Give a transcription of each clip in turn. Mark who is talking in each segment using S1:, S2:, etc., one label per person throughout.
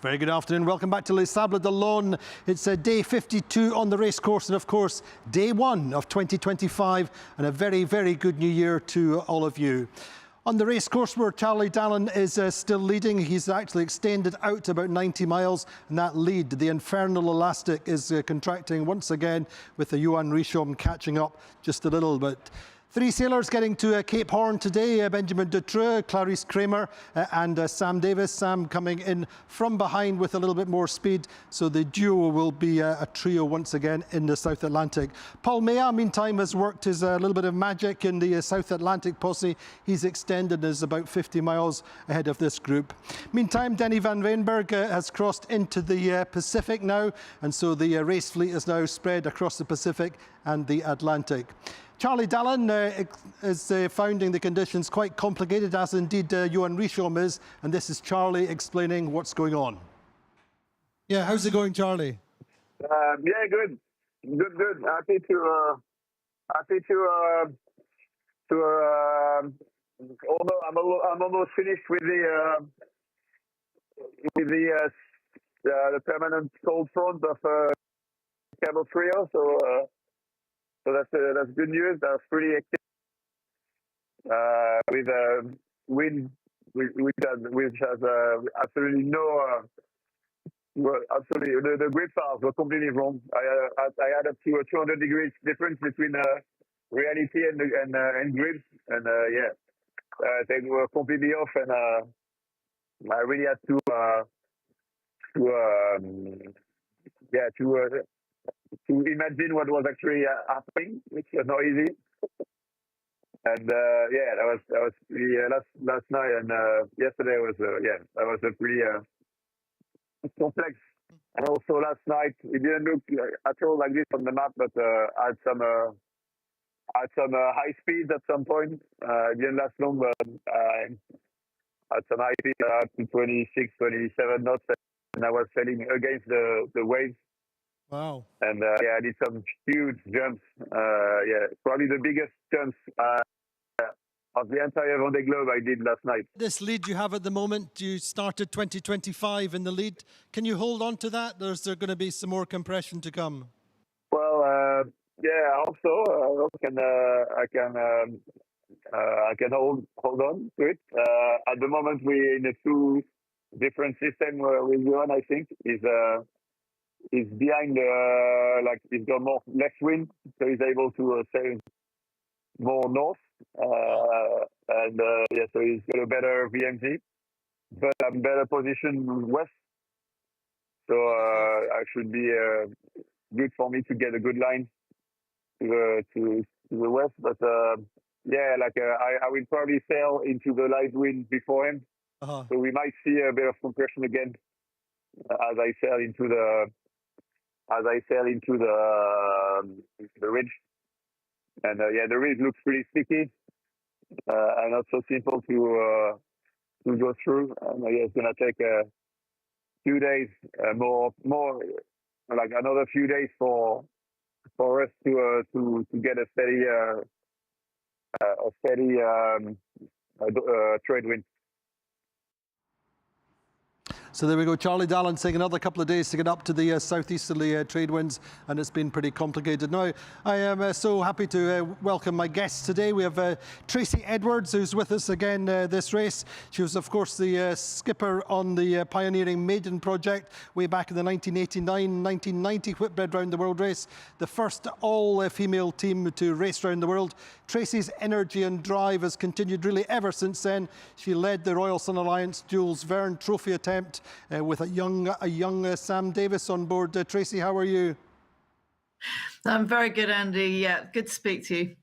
S1: Very good afternoon. Welcome back to Les Sables d'Olonne. It's day 52 on the racecourse and, of course, day 1 of 2025 and a very, very good new year to all of you. On the racecourse where Charlie Dalin is still leading, he's actually extended out to about 90 miles, and that lead, the Infernal Elastic, is contracting once again with the Johan Richomme catching up just a little bit. 3 sailors getting to Cape Horn today, Benjamin Dutroux, Clarisse Cremer and Sam Davies. Sam coming in from behind with a little bit more speed, so the duo will be a trio once again in the South Atlantic. Paul Mea, meantime, has worked his little bit of magic in the South Atlantic posse. He's extended, is about 50 miles ahead of this group. Meantime, Denny van Weenberg has crossed into the Pacific now, and so the race fleet is now spread across the Pacific and the Atlantic. Charlie Dalin is finding the conditions quite complicated, as indeed Johan Richomme is, and this is Charlie explaining what's going on. Yeah, how's it going, Charlie?
S2: Yeah, good. Happy although I'm almost finished with the permanent cold front of Cabo Frio, so that's good news. That's pretty active. With wind, which has absolutely no. Well, absolutely, the grid files were completely wrong. I had up to a 200 degrees difference between reality and grid, and they were completely off, and I really had to imagine what was actually happening, which was not easy. And that was last night, and yesterday was that was a pretty complex. And also last night it didn't look at all like this on the map, but I had some high speeds at some point. It didn't last long, but at some high speed up to 26, 27 knots, and I was sailing against the waves.
S1: Wow.
S2: And I did some huge jumps. Probably the biggest jumps of the entire Vendée Globe I did last night.
S1: This lead you have at the moment, you started 2025 in the lead. Can you hold on to that, or is there going to be some more compression to come?
S2: Well, I hope so. I can hold on to it. At the moment, we're in a 2 different system with Johan, I think. He's behind, he's got more left wind, so he's able to sail more north. So he's got a better VMT, but I'm better positioned west. So I should be good for me to get a good line to the west. But I will probably sail into the light wind before him. So we might see a bit of compression again as I sail into the ridge. And the ridge looks pretty sticky and not so simple to go through. And it's gonna take a few days, more like another few days for us to get a steady trade wind.
S1: So there we go, Charlie Dalin saying another couple of days to get up to the southeasterly trade winds, and it's been pretty complicated. Now, I am so happy to welcome my guests today. We have Tracy Edwards, who's with us again this race. She was, of course, the skipper on the pioneering Maiden project way back in the 1989-1990 Whitbread Round the World race, the first all-female team to race around the world. Tracy's energy and drive has continued really ever since then. She led the Royal Sun Alliance Jules Verne Trophy attempt with a young Sam Davies on board. Tracy, how are you?
S3: I'm very good, Andy. Yeah, good to speak to you.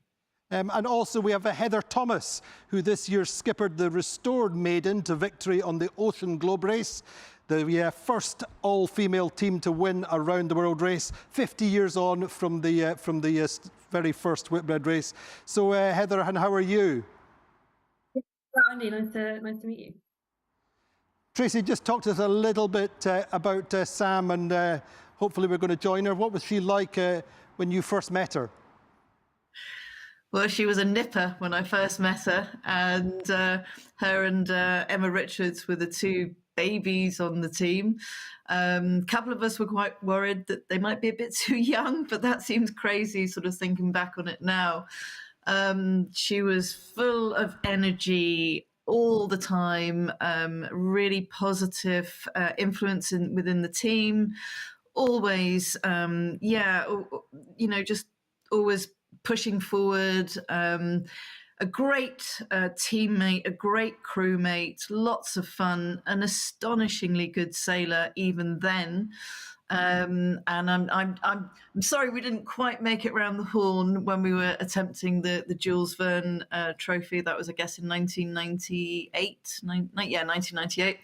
S1: And also we have Heather Thomas, who this year skippered the restored Maiden to victory on the Ocean Globe race, the first all-female team to win a round-the-world race, 50 years on from the very first Whitbread race. So Heather, and how are you?
S4: Andy, nice to meet you.
S1: Tracy, just talk to us a little bit about Sam, and hopefully we're going to join her. What was she like when you first met her?
S3: Well, she was a nipper when I first met her, and her and Emma Richards were the two babies on the team. A couple of us were quite worried that they might be a bit too young, but that seems crazy sort of thinking back on it now. She was full of energy all the time, really positive influence within the team, always, just always pushing forward, a great teammate, a great crewmate, lots of fun, an astonishingly good sailor even then. And I'm sorry we didn't quite make it round the horn when we were attempting the Jules Verne trophy. That was, I guess, in 1998. 1998.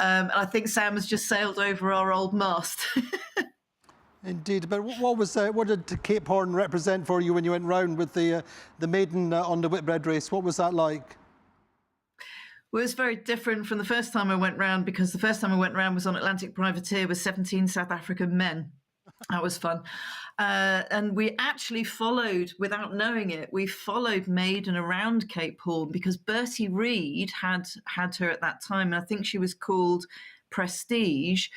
S3: And I think Sam has just sailed over our old mast.
S1: Indeed, but what did Cape Horn represent for you when you went round with the maiden on the Whitbread race? What was that like?
S3: Well, it was very different from the first time I went round, because the first time I went round was on Atlantic Privateer with 17 South African men. That was fun. And we actually followed, without knowing it, we followed Maiden around Cape Horn because Bertie Reed had her at that time. And I think she was called Prestige.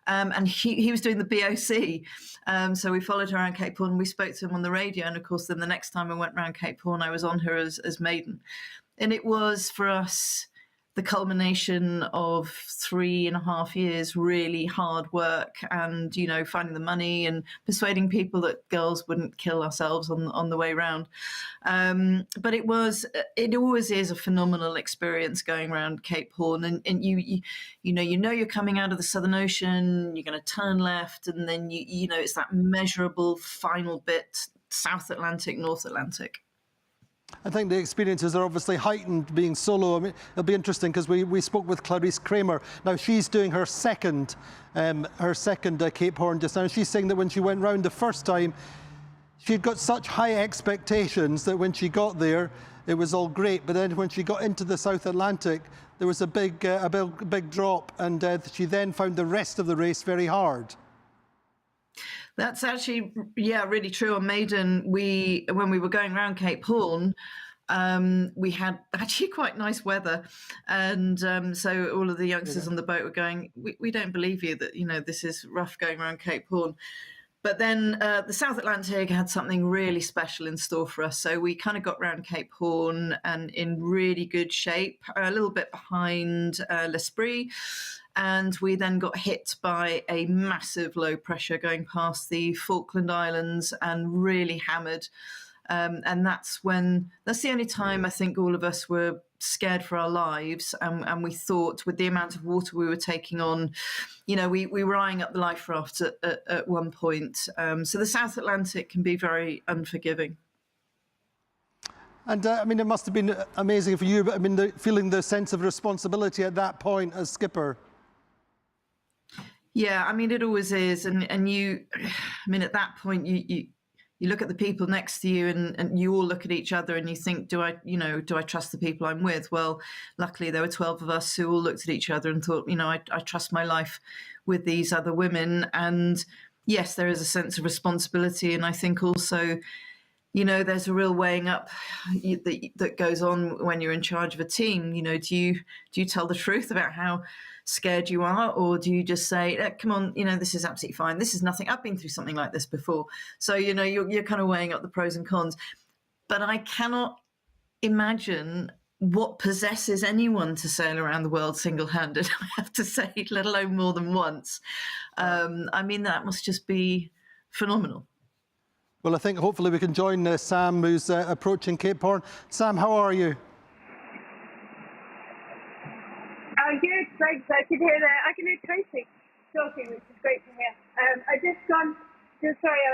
S3: And he was doing the BOC. So we followed her around Cape Horn and we spoke to him on the radio. And of course, then the next time I went around Cape Horn, I was on her as Maiden. And it was for us the culmination of 3.5 years, really hard work and, finding the money and persuading people that girls wouldn't kill ourselves on the way round. But it always is a phenomenal experience going around Cape Horn. And you know you're coming out of the Southern Ocean, you're going to turn left, and then, it's that measurable final bit, South Atlantic, North Atlantic.
S1: I think the experiences are obviously heightened being solo. I mean, it'll be interesting because we spoke with Clarisse Cremer. Now she's doing her second Cape Horn just now. She's saying that when she went round the first time, she'd got such high expectations that when she got there, it was all great. But then when she got into the South Atlantic, there was a big drop, and she then found the rest of the race very hard.
S3: That's actually, really true. On Maiden, when we were going around Cape Horn, we had actually quite nice weather. And so all of the youngsters on the boat were going, we don't believe you that, this is rough going around Cape Horn. But then the South Atlantic had something really special in store for us. So we kind of got around Cape Horn and in really good shape, a little bit behind L'Esprit. And we then got hit by a massive low pressure going past the Falkland Islands and really hammered. And that's the only time I think all of us were scared for our lives. And we thought with the amount of water we were taking on, we were eyeing up the life raft at one point. So the South Atlantic can be very unforgiving.
S1: And it must have been amazing for you, but feeling the sense of responsibility at that point as skipper.
S3: Yeah, it always is. And at that point, you look at the people next to you and you all look at each other and you think, do I trust the people I'm with? Well, luckily there were 12 of us who all looked at each other and thought, I trust my life with these other women. And yes, there is a sense of responsibility. And I think also, there's a real weighing up that goes on when you're in charge of a team. Do you tell the truth about how scared you are, or do you just say, come on, this is absolutely fine, this is nothing, I've been through something like this before? So you're kind of weighing up the pros and cons. But I cannot imagine what possesses anyone to sail around the world single-handed, I have to say, let alone more than once. That must just be phenomenal.
S1: Well, I think hopefully we can join Sam, who's approaching Cape Horn. Sam, how are you?
S5: Good, thanks. I can hear Tracy talking, which is great to hear. I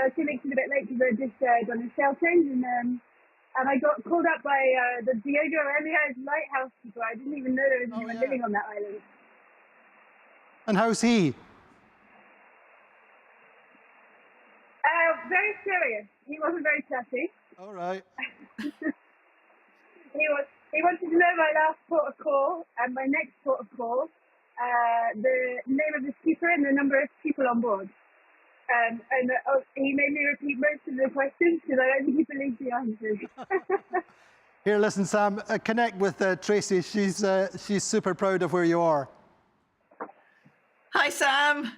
S5: was connected a bit late because I just done a sail change and I got called up by the Diego Elias lighthouse people. I didn't even know there was anyone living on that island.
S1: And how's he?
S5: Very serious. He wasn't very chatty.
S1: All right.
S5: He wanted to know my last port of call and my next port of call, the name of the skipper and the number of people on board. He made me repeat most of the questions because I don't think he believed the answers.
S1: Here, listen, Sam, connect with Tracy. She's super proud of where you are.
S3: Hi, Sam.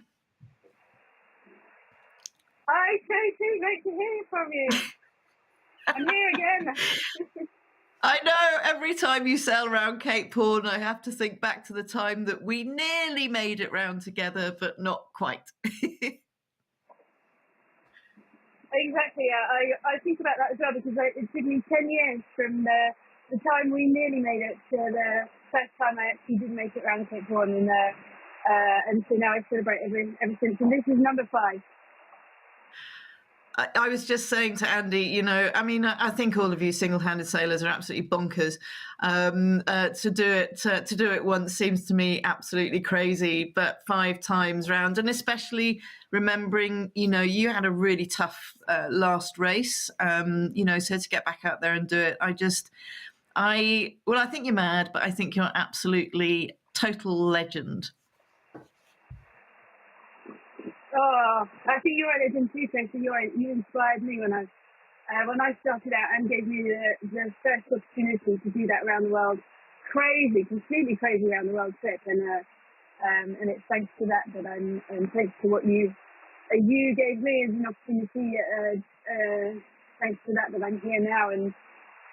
S5: Hi, Tracy. Great to hear from you. I'm here again.
S3: I know every time you sail around Cape Horn, I have to think back to the time that we nearly made it round together, but not quite.
S5: Exactly. Yeah. I think about that as well because it took me 10 years from the time we nearly made it to the first time I actually did make it around Cape Horn, and so now I celebrate ever since. And this is number 5.
S3: I was just saying to Andy, you know, I mean, I think all of you single-handed sailors are absolutely bonkers. To do it once seems to me absolutely crazy, but 5 times round, and especially remembering, you know, you had a really tough last race, you know, so to get back out there and do it, I think you're mad, but I think you're absolutely total legend.
S5: Oh, I think you're a legend too, Tracy. You inspired me when I started out and gave me the first opportunity to do that around the world. Crazy, completely crazy around the world trip, and it's thanks to that I'm thanks to what you gave me as an opportunity. Thanks to that I'm here now and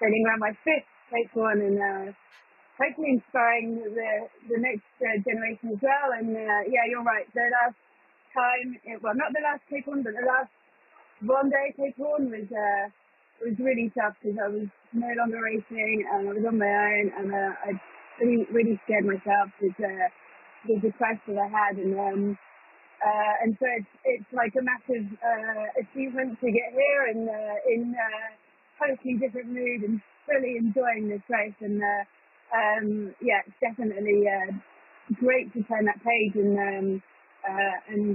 S5: sailing around my 5th Cape Horn and hopefully inspiring the next generation as well. And yeah, you're right. The last time, well, not the last Cape Horn, but the last Vendée Cape Horn was really tough because I was no longer racing and I was on my own, and I really scared myself with the crash that I had, and so it's like a massive achievement to get here and in totally different mood and fully enjoying this race, and yeah, it's definitely great to turn that page and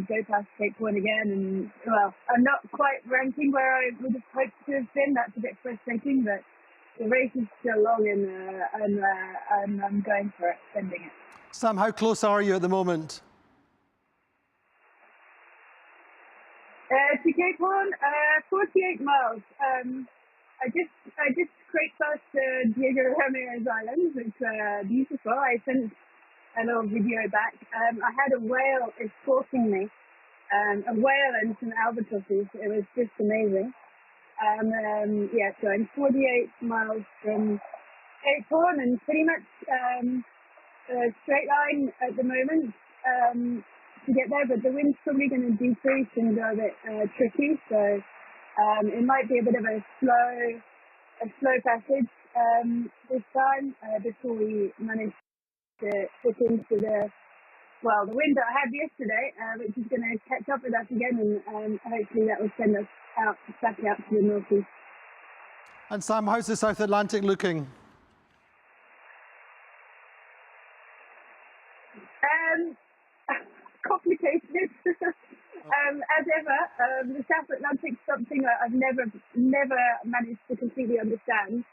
S5: go past Cape Horn again. And well, I'm not quite ranking where I would have hoped to have been. That's a bit frustrating, but the race is still long, and I'm going for it, sending it.
S1: Sam, how close are you at the moment?
S5: To Cape Horn, 48 miles. I just scraped past Diego Ramirez Island, which beautiful. I sent a little video back. I had a whale escorting me, a whale and some albatrosses. It was just amazing. Yeah, so I'm 48 miles from Cape Horn and pretty much a straight line at the moment to get there, but the wind's probably going to decrease and go a bit tricky, so it might be a bit of a slow passage this time before we manage to fit into the wind that I had yesterday, which is going to catch up with us again, and hopefully that will send us back out to the northeast.
S1: And Sam, how's the South Atlantic looking?
S5: Complicated. As ever, the South Atlantic is something I've never managed to completely understand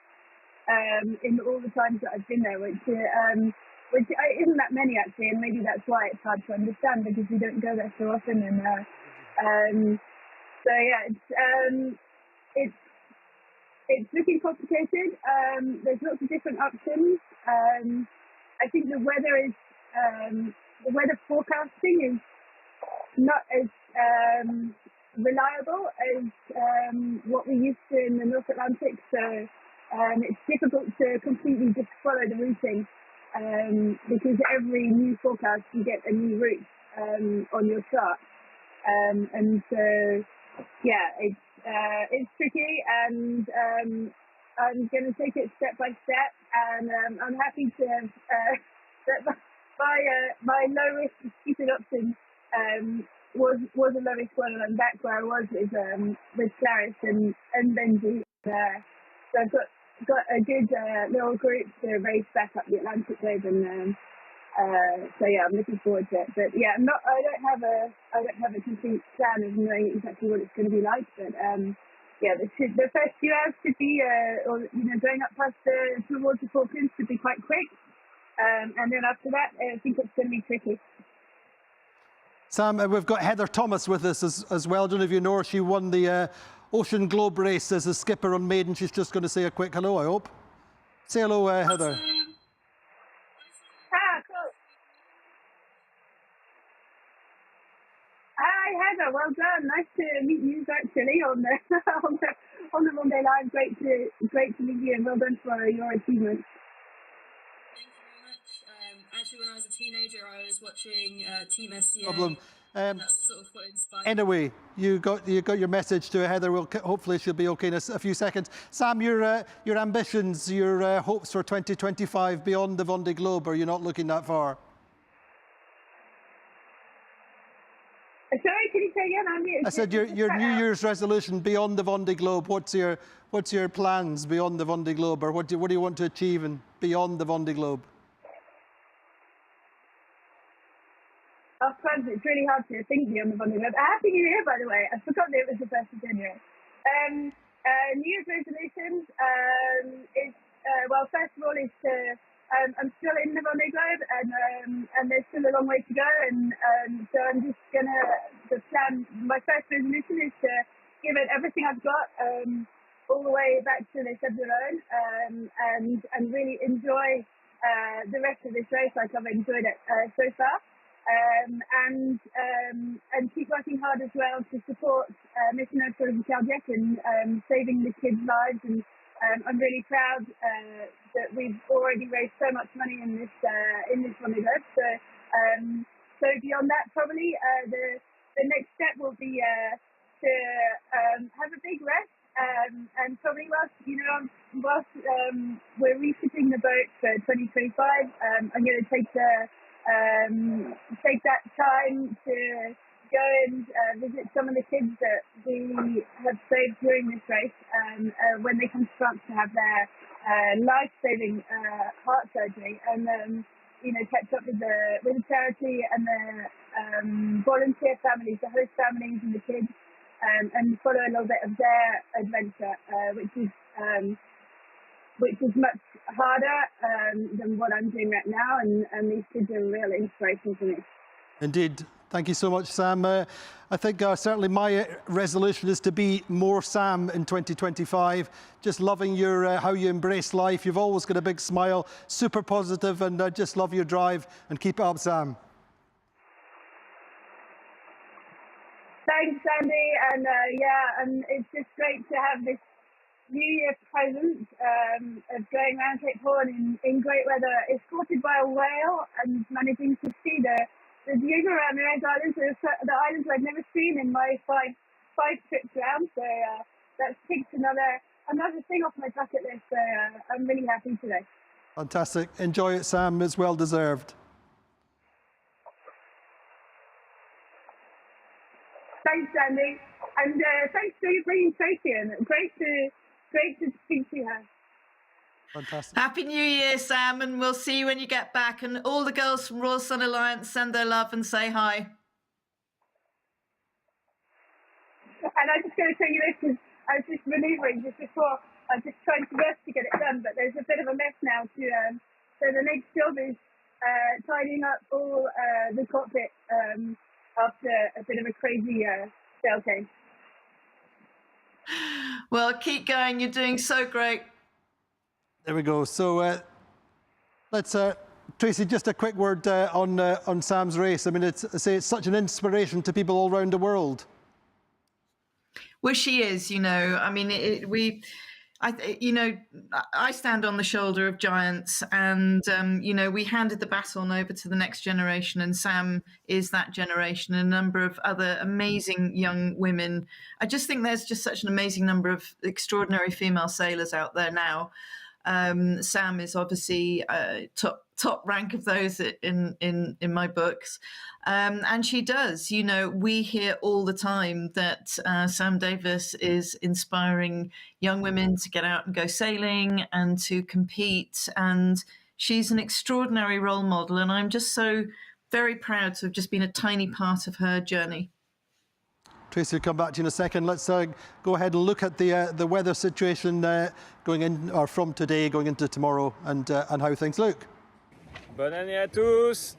S5: in all the times that I've been there, which isn't that many actually, and maybe that's why it's hard to understand because we don't go there so often. And so yeah, it's looking complicated. There's lots of different options. I think the weather forecasting is not as reliable as what we used to in the North Atlantic, so it's difficult to completely just follow the routing because every new forecast you get a new route on your chart, and so yeah, it's tricky, and I'm going to take it step by step, and I'm happy to that my low risk stupid option was a low risk one, and I'm back where I was with Clarisse and Vendée. So I've got a good little group to race back up the Atlantic wave, and so yeah, I'm looking forward to it. But yeah, I don't have a complete plan of knowing exactly what it's going to be like. But yeah, the first few hours should be, or going up past towards the Falklands should be quite quick. And then after that, I think it's going to be tricky.
S1: Sam, we've got Heather Thomas with us as well. I don't know if you know her. She won the Ocean Globe race as a skipper on Maiden. She's just going to say a quick hello, I hope. Say hello, Heather.
S5: Ah, cool. well done. Nice to meet you actually on the on the Vendée line. Great to meet you, and well done for your achievement.
S4: Thank you very much. Actually, when I was a teenager, I was watching Team SCA.
S1: Problem.
S4: That's sort of what inspired me.
S1: Anyway, you got your message to Heather. Hopefully she'll be okay in a few seconds. Sam, your ambitions, your hopes for 2025 beyond the Vendée Globe, are you not looking that far?
S5: Sorry, can you say again? I'm mute.
S1: I said your New Year's resolution beyond the Vendée Globe. What's your plans beyond the Vendée Globe, or what do you want to achieve beyond the Vendée Globe?
S5: Oh, friends, it's really hard to think beyond the Vendée Globe. Happy New Year, by the way. I forgot that it was the 1st of January. New Year's resolutions is well, first of all, is to I'm still in the Vendée Globe, and there's still a long way to go, and so I'm just the plan. My first resolution is to give it everything I've got, all the way back to Les Sables, and really enjoy the rest of this race like I've enjoyed it so far. And keep working hard as well to support Mission Autorisme Cardiaque and saving the kids' lives. And I'm really proud that we've already raised so much money in this Vendée Globe. So beyond that, probably the next step will be to have a big rest. And probably whilst we're refitting the boat for 2025, I'm going to take that time to go and visit some of the kids that we have saved during this race when they come to France to have their life-saving heart surgery, and catch up with the charity and the volunteer families, the host families and the kids, and follow a little bit of their adventure, which is much harder than what I'm doing right now, and these kids are a real inspiration for me.
S1: Indeed. Thank you so much, Sam. I think certainly my resolution is to be more Sam in 2025. Just loving how you embrace life. You've always got a big smile, super positive, and I just love your drive, and keep it up, Sam.
S5: Thanks, Andy, and and it's just great to have this New Year present of going around Cape Horn in great weather, escorted by a whale, and managing to see the views around the Red Islands, the islands I've never seen in my five trips around. So that's ticked another thing off my bucket list. So I'm really happy today.
S1: Fantastic. Enjoy it, Sam. It's well deserved.
S5: Thanks, Andy, and thanks for bringing Tracy in. Great to speak to her.
S1: Fantastic.
S3: Happy New Year, Sam, and we'll see you when you get back. And all the girls from Royal Sun Alliance send their love and say hi.
S5: And I'm just going to tell you this, because I was just manoeuvring just before. I was just trying to rush to get it done, but there's a bit of a mess now. So the next job is tidying up all the cockpit after a bit of a crazy sail change.
S3: Well, keep going. You're doing so great.
S1: There we go. So let's, Tracy, just a quick word on Sam's race. I mean, it's such an inspiration to people all around the world.
S3: Well, she is, I mean, I stand on the shoulder of giants, and, we handed the baton over to the next generation, and Sam is that generation, and a number of other amazing young women. I just think there's just such an amazing number of extraordinary female sailors out there now. Sam is obviously top rank of those in my books, and she does. We hear all the time that Sam Davies is inspiring young women to get out and go sailing and to compete, and she's an extraordinary role model. And I'm just so very proud to have just been a tiny part of her journey.
S1: Tracy, we'll come back to you in a second. Let's go ahead and look at the weather situation going in, or from today going into tomorrow, and how things look.
S6: Bonne année à tous.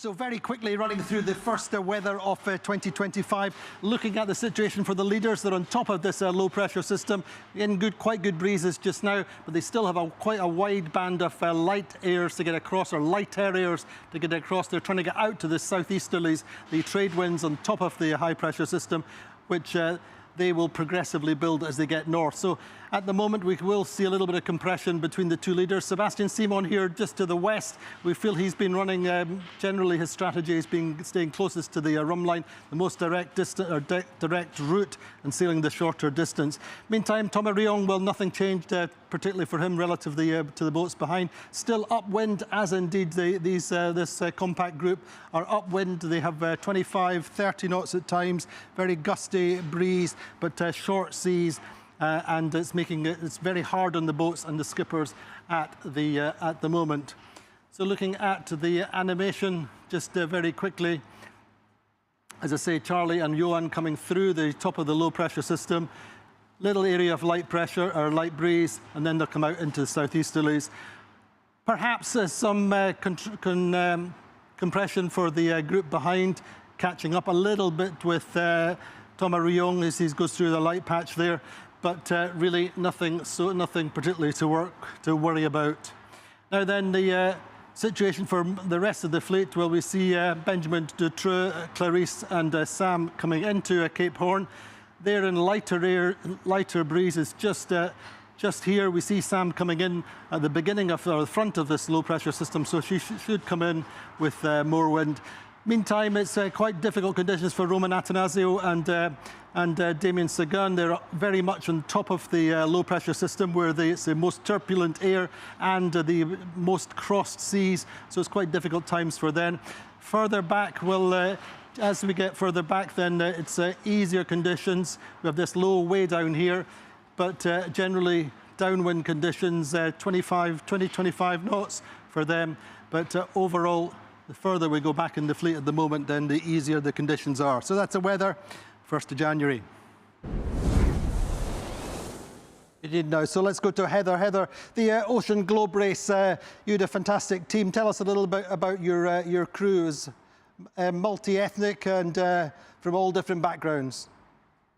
S1: So very quickly running through the first weather of 2025, looking at the situation for the leaders. They're on top of this low pressure system, in quite good breezes just now, but they still have quite a wide band of light airs to get across, or light areas to get across. They're trying to get out to the southeasterlies, the trade winds on top of the high pressure system, which they will progressively build as they get north. So at the moment, we will see a little bit of compression between the two leaders. Sebastian Simon here just to the west. We feel he's been running, generally his strategy has been staying closest to the rum line, the most direct route, and sailing the shorter distance. Meantime, Thomas Riong, well, nothing changed, particularly for him relative to the boats behind. Still upwind, as indeed this compact group are upwind. They have 25, 30 knots at times, very gusty breeze, but short seas. And it's very hard on the boats and the skippers at the moment. So looking at the animation, just very quickly, as I say, Charlie and Johan coming through the top of the low pressure system, little area of light pressure or light breeze, and then they'll come out into the southeasterlies. Perhaps some compression for the group behind, catching up a little bit with Thomas Riong as he goes through the light patch there. But really nothing particularly to worry about. Now then, the situation for the rest of the fleet, well, we see Benjamin Dutroux, Clarisse and Sam coming into Cape Horn. They're in lighter breezes. Just here, we see Sam coming in at the beginning of the front of this low pressure system, so she should come in with more wind. Meantime, it's quite difficult conditions for Roman Atanasio and Damien Sagan. They're very much on top of the low pressure system, where it's the most turbulent air and the most crossed seas, so it's quite difficult times for them. Further back, as we get further back, then it's easier conditions. We have this low way down here, but generally downwind conditions, 20-25 knots for them, but overall, the further we go back in the fleet at the moment, then the easier the conditions are. So that's the weather, 1st of January. You did know. So let's go to Heather. Heather, the Ocean Globe race, you had a fantastic team. Tell us a little bit about your crews, multi-ethnic and from all different backgrounds.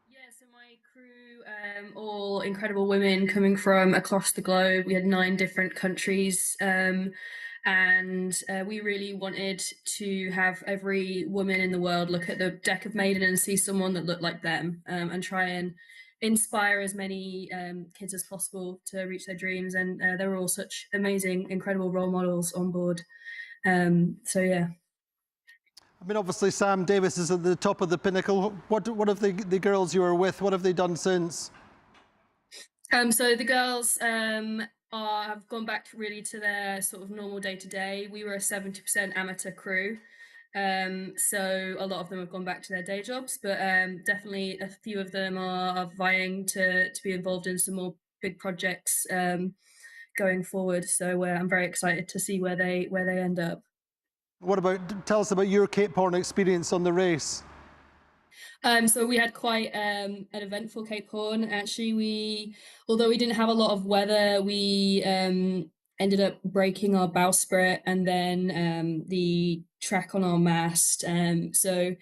S4: Yeah, so my crew, all incredible women coming from across the globe. We had 9 different countries. And we really wanted to have every woman in the world look at the deck of Maiden and see someone that looked like them, and try and inspire as many kids as possible to reach their dreams. And they were all such amazing, incredible role models on board. So yeah.
S1: I mean, obviously Sam Davies is at the top of the pinnacle. What have the girls you were with, what have they done since?
S4: So the girls have gone back really to their sort of normal day-to-day. We were a 70% amateur crew, so a lot of them have gone back to their day jobs, but definitely a few of them are vying to be involved in some more big projects going forward. So I'm very excited to see where they end up.
S1: Tell us about your Cape Horn experience on the race.
S4: So we had quite an eventful Cape Horn. Actually, although we didn't have a lot of weather, we ended up breaking our bowsprit and then the track on our mast. So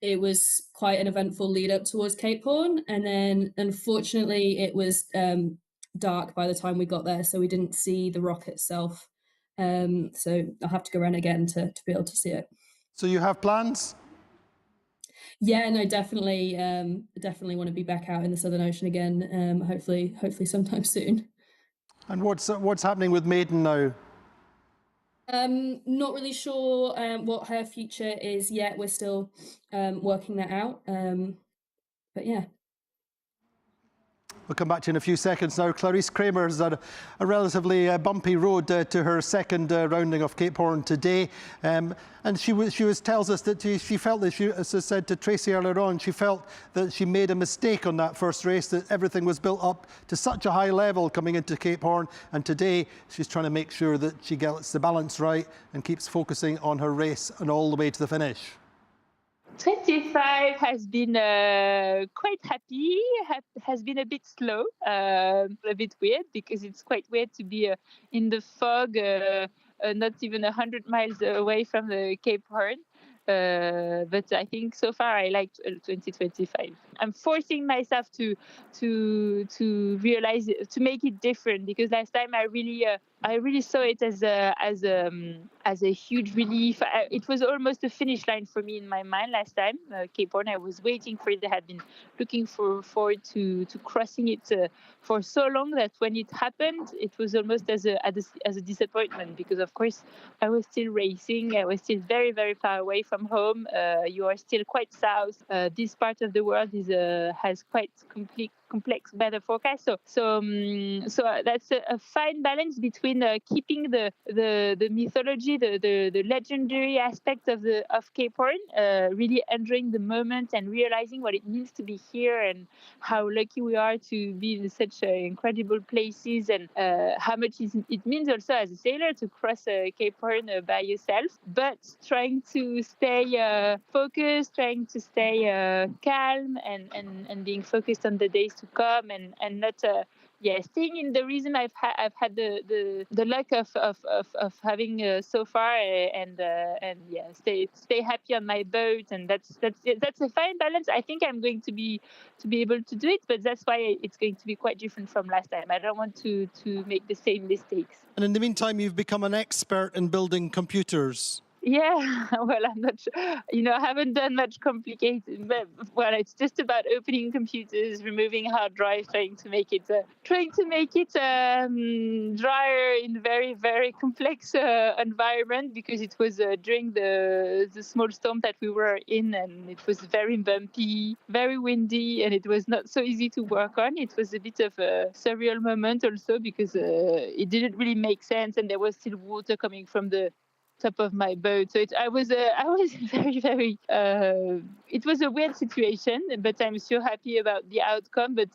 S4: it was quite an eventful lead up towards Cape Horn. And then unfortunately it was dark by the time we got there, so we didn't see the rock itself. So I'll have to go around again to be able to see it.
S1: So you have plans?
S4: Yeah, no, definitely want to be back out in the Southern Ocean again. Hopefully sometime soon.
S1: And what's happening with Maiden now?
S4: Not really sure what her future is yet. We're still working that out. But yeah.
S1: We'll come back to you in a few seconds now. Clarisse Cremer has had a relatively bumpy road to her second rounding of Cape Horn today. And she tells us that she felt that as I said to Tracy earlier on, she felt that she made a mistake on that first race, that everything was built up to such a high level coming into Cape Horn. And today she's trying to make sure that she gets the balance right and keeps focusing on her race and all the way to the finish.
S7: 25 has been quite happy, has been a bit slow, a bit weird, because it's quite weird to be in the fog not even 100 miles away from the Cape Horn. But I think so far I like 2025. I'm forcing myself to realize to make it different, because last time I really saw it as a huge relief. It was almost a finish line for me in my mind last time. Cape Horn, I was waiting for it. I had been looking forward to crossing it for so long that when it happened, it was almost as a disappointment, because of course I was still racing. I was still very, very far away from home. You are still quite south. This part of the world has quite complex weather forecast. So that's a fine balance between keeping the mythology, the legendary aspect of Cape Horn, really enjoying the moment and realizing what it means to be here and how lucky we are to be in such incredible places, and how much it means also as a sailor to cross Cape Horn by yourself, but trying to stay focused, trying to stay calm, and being focused on the days to come, and not staying in the rhythm I've had the luck of having so far, stay happy on my boat, and that's a fine balance. I think I'm going to be able to do it, but that's why it's going to be quite different from last time. I don't want to make the same mistakes.
S1: And in the meantime, you've become an expert in building computers.
S7: Yeah, well, I'm not sure. I haven't done much complicated, but it's just about opening computers, removing hard drives, trying to make it drier in very, very complex environment, because it was during the small storm that we were in, and it was very bumpy, very windy, and it was not so easy to work on. It was a bit of a surreal moment also, because it didn't really make sense, and there was still water coming from the top of my boat. So I was very, very, it was a weird situation, but I'm so happy about the outcome. But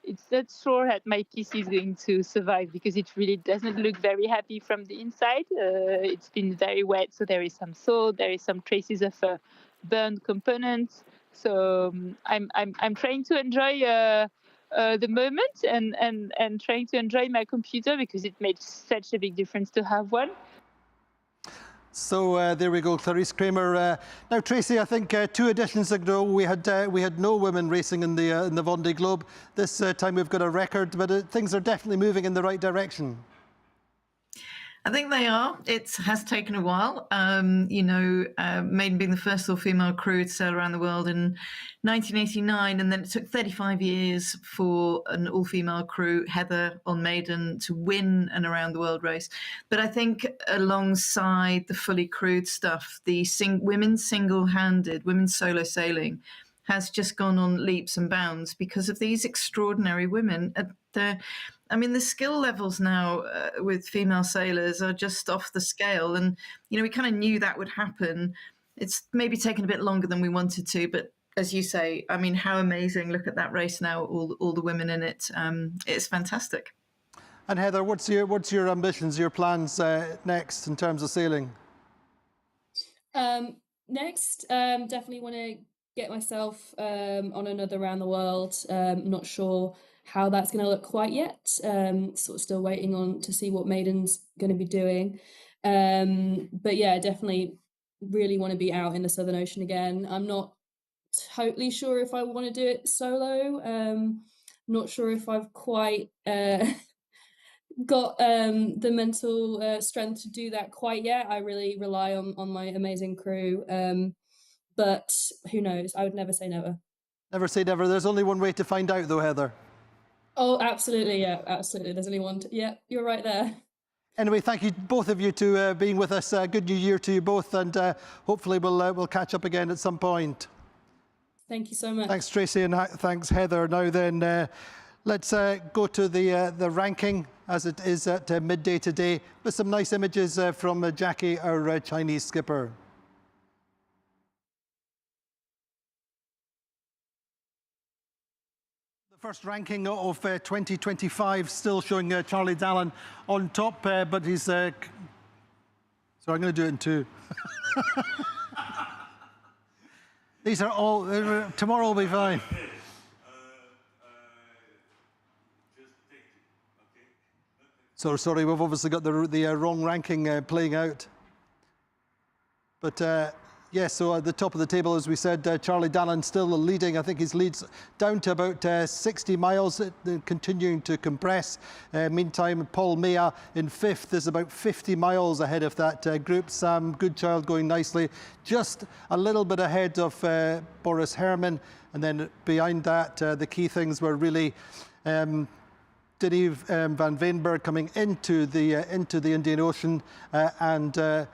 S7: it's not sure that my PC is going to survive, because it really doesn't look very happy from the inside. It's been very wet, so there is some salt, there is some traces of burned components. So I'm trying to enjoy the moment, and trying to enjoy my computer, because it made such a big difference to have one.
S1: So there we go, Clarisse Cremer. Now, Tracy, I think 2 editions ago we had no women racing in the Vendée Globe. This time we've got a record, but things are definitely moving in the right direction.
S3: I think they are. It has taken a while. Maiden being the first all-female crew to sail around the world in 1989, and then it took 35 years for an all-female crew, Heather on Maiden, to win an around-the-world race. But I think alongside the fully crewed stuff, the women's single-handed, women's solo sailing has just gone on leaps and bounds because of these extraordinary women. The skill levels now with female sailors are just off the scale. And, we kind of knew that would happen. It's maybe taken a bit longer than we wanted to, but as you say, how amazing. Look at that race now, all the women in it. It's fantastic.
S1: And Heather, what's your ambitions, your plans next in terms of sailing?
S4: Next, definitely want to get myself on another round the world. Not sure how that's going to look quite yet. Sort of still waiting on to see what Maiden's going to be doing. But yeah, definitely really want to be out in the Southern Ocean again. I'm not totally sure if I want to do it solo. Not sure if I've quite got the mental strength to do that quite yet. I really rely on my amazing crew. But who knows? I would never say never.
S1: Never say never. There's only one way to find out, though, Heather.
S4: Oh, absolutely. Yeah, absolutely. There's only one. Yeah, you're right there.
S1: Anyway, thank you, both of you, to being with us. Good New Year to you both, and hopefully we'll catch up again at some point.
S4: Thank you so much.
S1: Thanks, Tracy, and thanks, Heather. Now then, let's go to the ranking as it is at midday today, with some nice images from Jackie, our Chinese skipper. First ranking of 2025, still showing Charlie Dalin on top, but he's... so I'm going to do it in 2. These are all... tomorrow will be fine. So sorry, we've obviously got the wrong ranking playing out. But yeah, so at the top of the table, as we said, Charlie Dalin still leading. I think his lead's down to about 60 miles, continuing to compress. Meantime, Paul Mea in 5th is about 50 miles ahead of that group. Sam Goodchild going nicely, just a little bit ahead of Boris Herman. And then behind that, the key things were really Denny van Veenberg coming into the Indian Ocean and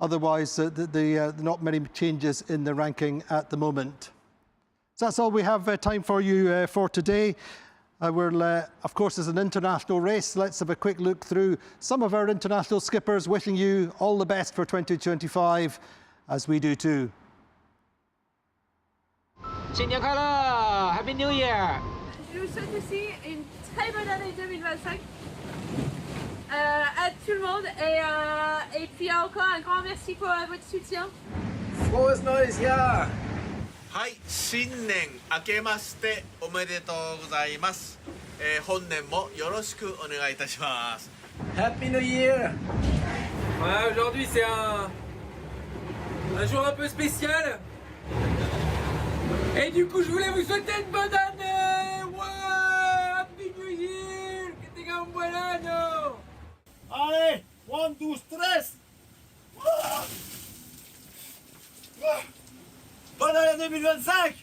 S1: otherwise, not many changes in the ranking at the moment. So that's all we have time for you for today. Of course, it's an international race. Let's have a quick look through some of our international skippers, wishing you all the best for 2025, as we do too.
S8: 新年快乐 Happy New Year!
S5: Je vous souhaite aussi une très bonne année 2025 à tout le monde et puis encore un grand merci pour votre soutien.
S8: Frohes neues Jahr!
S9: はい、新年明けましておめでとうございます。本年もよろしくお願いいたします。
S8: Happy New Year!
S6: Ouais, aujourd'hui c'est un jour un peu spécial. Et du coup, je voulais vous souhaiter une bonne année. Ouais, Happy New Year! Que tengan un buen año.
S10: Allez, 1, 2, 3. Bonne année 2025.